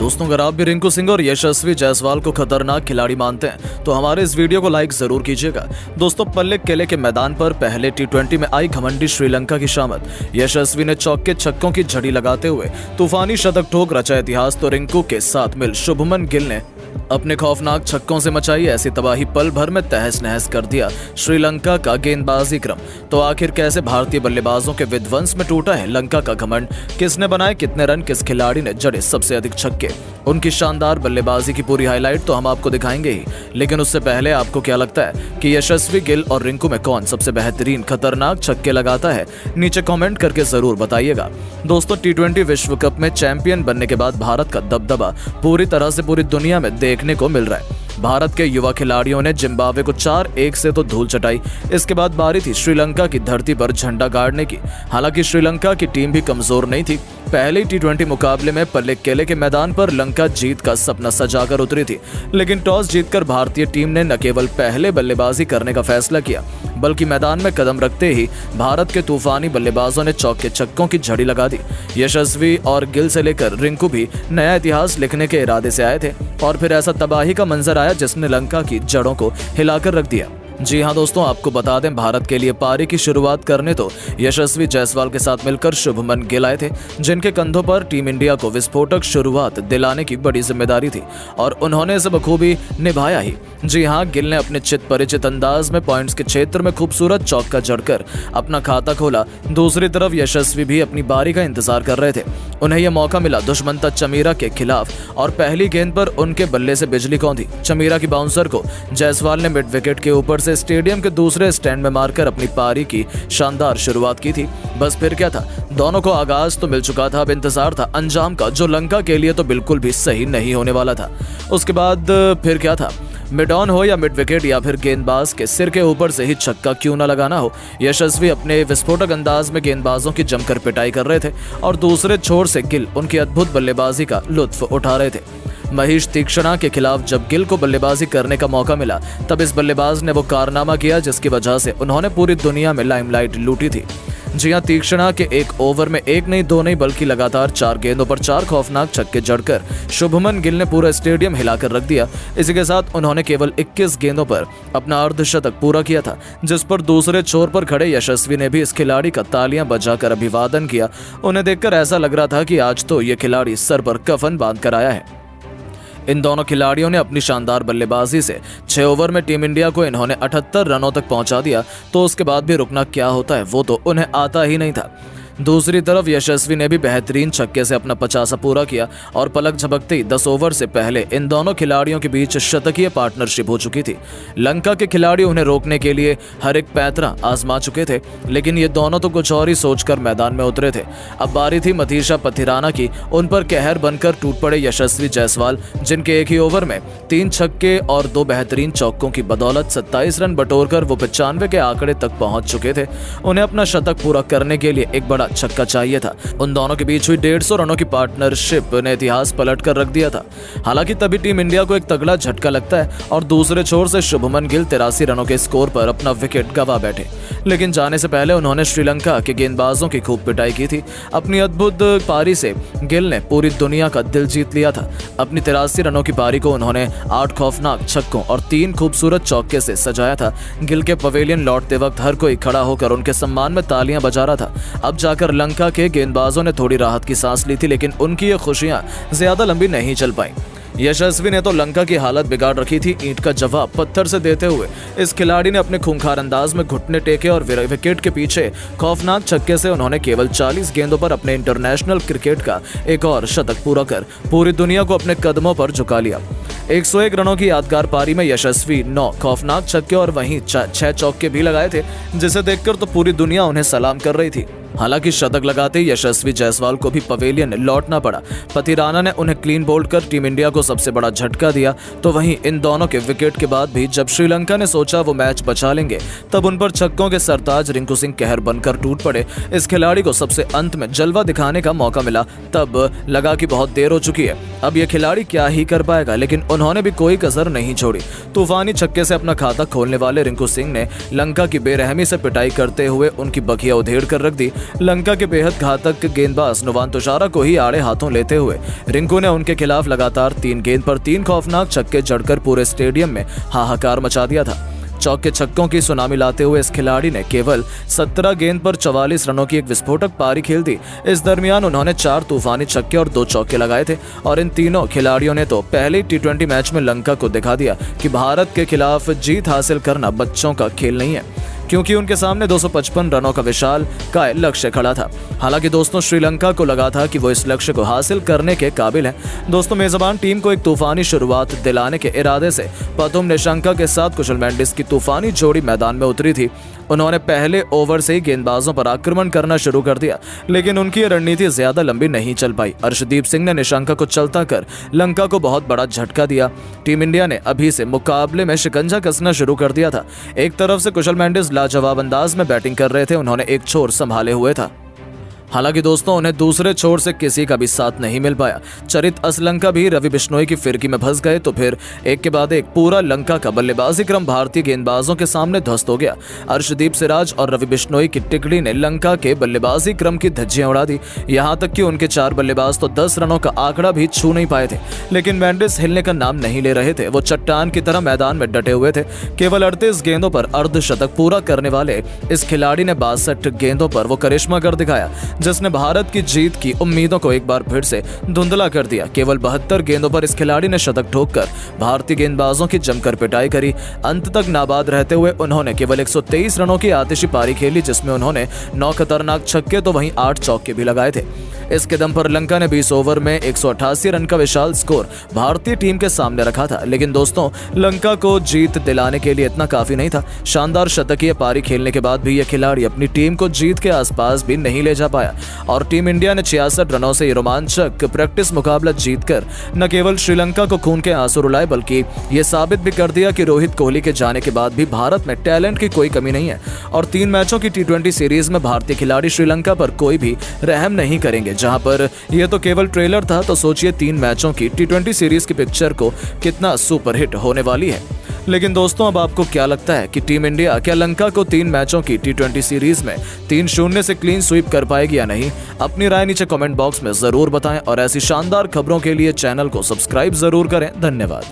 दोस्तों, अगर आप भी रिंकू सिंह और यशस्वी जायसवाल को खतरनाक खिलाड़ी मानते हैं तो हमारे इस वीडियो को लाइक जरूर कीजिएगा। दोस्तों, पल्ले किले के मैदान पर पहले टी20 में आई घमंडी श्रीलंका की शामत। यशस्वी ने चौके छक्कों की झड़ी लगाते हुए तूफानी शतक ठोक रचा इतिहास, तो रिंकू के साथ मिल शुभमन गिल ने अपने खौफनाक छक्कों से मचाई ऐसी तबाही, पल भर में तहस नहस कर दिया श्रीलंका का गेंदबाजी क्रम। तो आखिर कैसे भारतीय बल्लेबाजों के विध्वंस में टूटा है लंका का घमंड? किसने बनाए कितने रन, किस खिलाड़ी ने जड़े सबसे अधिक छक्के? उनकी शानदार बल्लेबाजी की पूरी हाईलाइट तो हम आपको दिखाएंगे ही, लेकिन उससे पहले आपको क्या लगता है कि यशस्वी गिल और रिंकू में कौन सबसे बेहतरीन खतरनाक छक्के लगाता है? नीचे कमेंट करके जरूर बताइएगा। दोस्तों, टी20 विश्व कप में चैंपियन बनने के बाद भारत का दबदबा पूरी तरह से पूरी दुनिया में देखने को मिल रहा है। भारत के युवा खिलाड़ियों ने जिम्बाब्वे को 4-1 से तो धूल चटाई। इसके बाद बारी थी श्रीलंका की धरती पर झंडा गाड़ने की। हालांकि श्रीलंका की टीम भी कमजोर नहीं थी। पहले टी20 मुकाबले में पल्ले किले के मैदान पर लंका जीत का सपना सजाकर उतरी थी, लेकिन टॉस जीतकर भारतीय टीम ने न केवल पहले बल्लेबाजी करने का फैसला किया, बल्कि मैदान में कदम रखते ही भारत के तूफानी बल्लेबाजों ने चौके छक्कों की झड़ी लगा दी। यशस्वी और गिल से लेकर रिंकू भी नया इतिहास लिखने के इरादे से आए थे, और फिर ऐसा तबाही का मंजर आया जिसने लंका की जड़ों को हिलाकर रख दिया। जी हां दोस्तों, आपको बता दें, भारत के लिए पारी की शुरुआत करने तो यशस्वी जायसवाल के साथ मिलकर शुभमन गिल आए थे, जिनके कंधों पर टीम इंडिया को विस्फोटक शुरुआत दिलाने की बड़ी जिम्मेदारी थी, और उन्होंने इसे बखूबी निभाया ही। जी हां, गिल ने अपने चित परिचित अंदाज में पॉइंट्स के क्षेत्र में खूबसूरत चौका जड़कर अपना खाता खोला। दूसरी तरफ यशस्वी भी अपनी बारी का इंतजार कर रहे थे। उन्हें यह मौका मिला दुष्मंता चमीरा के खिलाफ, और पहली गेंद पर उनके बल्ले से बिजली कौंधी। चमीरा की बाउंसर को जायसवाल ने मिड विकेट के ऊपर से स्टेडियम के दूसरे स्टैंड में मारकर अपनी पारी की शानदार शुरुआत की थी। बस फिर क्या था, दोनों को आगाज तो मिल चुका था, अब इंतजार था अंजाम का, जो लंका के लिए तो बिल्कुल भी सही नहीं होने वाला था। उसके बाद फिर क्या था, मिड ऑन हो या मिड विकेट या फिर गेंदबाज के सिर के ऊपर से ही छक्का क्यों न लगाना हो, यशस्वी अपने विस्फोटक अंदाज में गेंदबाजों की जमकर पिटाई कर रहे थे, और दूसरे छोर से गिल उनकी अद्भुत बल्लेबाजी का लुत्फ उठा रहे थे। महेश तीक्षणा के खिलाफ जब गिल को बल्लेबाजी करने का मौका मिला, तब इस बल्लेबाज ने वो कारनामा किया जिसकी वजह से उन्होंने पूरी दुनिया में लाइमलाइट लूटी थी। जी हां, तीक्षणा के एक ओवर में एक नहीं दो नहीं बल्कि लगातार 4 गेंदों पर 4 खौफनाक छक्के जड़कर शुभमन गिल ने पूरा स्टेडियम हिलाकर रख दिया। इसी के साथ उन्होंने केवल 21 गेंदों पर अपना अर्धशतक पूरा किया था, जिस पर दूसरे छोर पर खड़े यशस्वी ने भी इस खिलाड़ी का तालियां बजाकर अभिवादन किया। उन्हें देखकर ऐसा लग रहा था कि आज तो ये खिलाड़ी सर पर कफन बांध कर आया है। इन दोनों खिलाड़ियों ने अपनी शानदार बल्लेबाजी से 6 ओवर में टीम इंडिया को इन्होंने 78 रनों तक पहुंचा दिया, तो उसके बाद भी रुकना क्या होता है वो तो उन्हें आता ही नहीं था। दूसरी तरफ यशस्वी ने भी बेहतरीन छक्के से अपना 50 पूरा किया, और पलक झपकते ही 10 ओवर से पहले इन दोनों खिलाड़ियों के बीच शतकीय पार्टनरशिप हो चुकी थी। लंका के खिलाड़ी उन्हें रोकने के लिए हर एक पैंतरा आजमा चुके थे, लेकिन ये दोनों तो कुछ और ही सोचकर मैदान में उतरे थे। अब बारी थी मथीशा पथिराना की। उन पर कहर बनकर टूट पड़े यशस्वी जायसवाल, जिनके एक ही ओवर में 3 छक्के और 2 बेहतरीन चौकों की बदौलत 27 रन बटोरकर वो 95 के आंकड़े तक पहुंच चुके थे। उन्हें अपना शतक पूरा करने के लिए एक बड़ा छक्का चाहिए था। उन दोनों के बीच हुई 150 रनों की पार्टनरशिप ने इतिहास पलट कर रख दिया था। हालांकि तभी टीम इंडिया को एक तगड़ा झटका लगता है, और दूसरे छोर से शुभमन गिल 83 रनों के स्कोर पर अपना विकेट गंवा बैठे। लेकिन जाने से पहले उन्होंने श्रीलंका के गेंदबाजों की खूब पिटाई की थी। अपनी अद्भुत पारी से गिल ने पूरी दुनिया का दिल जीत लिया था। अपनी 83 रनों की पारी को उन्होंने 8 खौफनाक छक्कों और 3 खूबसूरत चौके से सजाया था। गिल के पवेलियन लौटते वक्त हर कोई खड़ा होकर उनके सम्मान में तालियां बजा रहा था। अब जाकर लंका के गेंदबाजों ने थोड़ी राहत की सांस ली थी, लेकिन उनकी ये खुशियां ज्यादा लंबी नहीं चल पाई। यशस्वी ने तो लंका की हालत बिगाड़ रखी थी। ईंट का जवाब पत्थर से देते हुए इस खिलाड़ी ने अपने खूंखार अंदाज में घुटने टेके, और विकेट के पीछे खौफनाक छक्के से उन्होंने केवल 40 गेंदों पर अपने इंटरनेशनल क्रिकेट का एक और शतक पूरा कर पूरी दुनिया को अपने कदमों पर झुका लिया। 101 रनों की यादगार पारी में यशस्वी 9 खौफनाक छक्के और वहीं 6 चौके भी लगाए थे, जिसे देखकर तो पूरी दुनिया उन्हें सलाम कर रही थी। हालांकि शतक लगाते ही यशस्वी जायसवाल को भी पवेलियन लौटना पड़ा। पथिराना ने उन्हें क्लीन बोल्ड कर टीम इंडिया को सबसे बड़ा झटका दिया। तो वहीं इन दोनों के विकेट के बाद भी जब श्रीलंका ने सोचा वो मैच बचा लेंगे, तब उन पर छक्कों के सरताज रिंकू सिंह कहर बनकर टूट पड़े। इस खिलाड़ी को सबसे अंत में जलवा दिखाने का मौका मिला, तब लगा कि बहुत देर हो चुकी है, अब ये खिलाड़ी क्या ही कर पाएगा, लेकिन उन्होंने भी कोई कसर नहीं छोड़ी। तूफानी छक्के से अपना खाता खोलने वाले रिंकू सिंह ने लंका की बेरहमी से पिटाई करते हुए उनकी बखिया उधेड़ कर रख दी। लंका के बेहद घातक गेंदबाज नुवान तुषारा को ही आड़े हाथों लेते हुए रिंकू ने उनके खिलाफ लगातार 3 गेंद पर 3 खौफनाक छक्के जड़कर पूरे स्टेडियम में हाहाकार मचा दिया था। चौके छक्कों की सुनामी लाते हुए इस खिलाड़ी ने केवल 17 गेंद पर 44 रनों की एक विस्फोटक पारी खेल दी। इस दरमियान उन्होंने 4 तूफानी छक्के और 2 चौके लगाए थे और इन तीनों खिलाड़ियों ने तो पहले T20 मैच में लंका को दिखा दिया कि भारत के खिलाफ जीत हासिल करना बच्चों का खेल नहीं है, क्योंकि उनके सामने 255 रनों का विशाल काय लक्ष्य खड़ा था। हालांकि दोस्तों श्रीलंका को लगा था कि वो इस लक्ष्य को हासिल करने के काबिल है। दोस्तों मेजबान टीम को एक तूफानी शुरुआत दिलाने के इरादे से पथुम निशंका के साथ कुशल मेंडिस की तूफानी जोड़ी मैदान में उतरी थी। उन्होंने पहले ओवर से ही गेंदबाजों पर आक्रमण करना शुरू कर दिया, लेकिन उनकी ये रणनीति ज्यादा लंबी नहीं चल पाई। अर्शदीप सिंह ने निशंका को चलता कर लंका को बहुत बड़ा झटका दिया। टीम इंडिया ने अभी से मुकाबले में शिकंजा कसना शुरू कर दिया था। एक तरफ से कुशल मेंडिस लाजवाब अंदाज में बैटिंग कर रहे थे, उन्होंने एक छोर संभाले हुए था। हालांकि दोस्तों उन्हें दूसरे छोर से किसी का भी साथ नहीं मिल पाया। चरित असलंका भी रवि बिश्नोई की फिरकी में फंस गए तो फिर एक के बाद एक पूरा लंका का बल्लेबाजी क्रम भारतीय गेंदबाजों के सामने ध्वस्त हो गया। अर्शदीप सिराज और रवि बिश्नोई की टिकड़ी ने लंका के बल्लेबाजी क्रम की धज्जियां उड़ा दी। यहां तक कि उनके 4 बल्लेबाज तो 10 रनों का आंकड़ा भी छू नहीं पाए थे, लेकिन मेंडिस हिलने का नाम नहीं ले रहे थे। वो चट्टान की तरह मैदान में डटे हुए थे। केवल 38 गेंदों पर अर्धशतक पूरा करने वाले इस खिलाड़ी ने 62 गेंदों पर वो करिश्मा कर दिखाया जिसने भारत की जीत की उम्मीदों को एक बार फिर से धुंधला कर दिया। केवल 72 गेंदों पर इस खिलाड़ी ने शतक ठोककर भारतीय गेंदबाजों की जमकर पिटाई करी। अंत तक नाबाद रहते हुए उन्होंने केवल 123 रनों की आतिशी पारी खेली, जिसमें उन्होंने 9 खतरनाक छक्के तो वहीं 8 चौके भी लगाए थे। इसके दम पर लंका ने 20 ओवर में 188 रन का विशाल स्कोर भारतीय टीम के सामने रखा था। लेकिन दोस्तों लंका को जीत दिलाने के लिए इतना काफी नहीं था। शानदार शतकीय पारी खेलने के बाद भी यह खिलाड़ी अपनी टीम को जीत के आसपास भी नहीं ले जा पाया और टीम इंडिया ने 66 रनों से ये रोमांचक प्रैक्टिस मुकाबला जीतकर न केवल श्रीलंका को खून के आंसू रुलाए बल्कि ये साबित भी कर दिया कि रोहित कोहली के जाने के बाद भी भारत में टैलेंट की कोई कमी नहीं है और 3 मैचों की T20 सीरीज में भारतीय खिलाड़ी श्रीलंका पर कोई भी रहम नहीं करेंगे। जहां पर यह तो केवल ट्रेलर था, तो सोचिए 3 मैचों की T20 सीरीज की पिक्चर को कितना सुपरहिट होने वाली है। लेकिन दोस्तों अब आपको क्या लगता है कि टीम इंडिया क्या लंका को 3 मैचों की T20 सीरीज में 3-0 से क्लीन स्वीप कर पाएगी या नहीं? अपनी राय नीचे कमेंट बॉक्स में जरूर बताएं और ऐसी शानदार खबरों के लिए चैनल को सब्सक्राइब जरूर करें। धन्यवाद।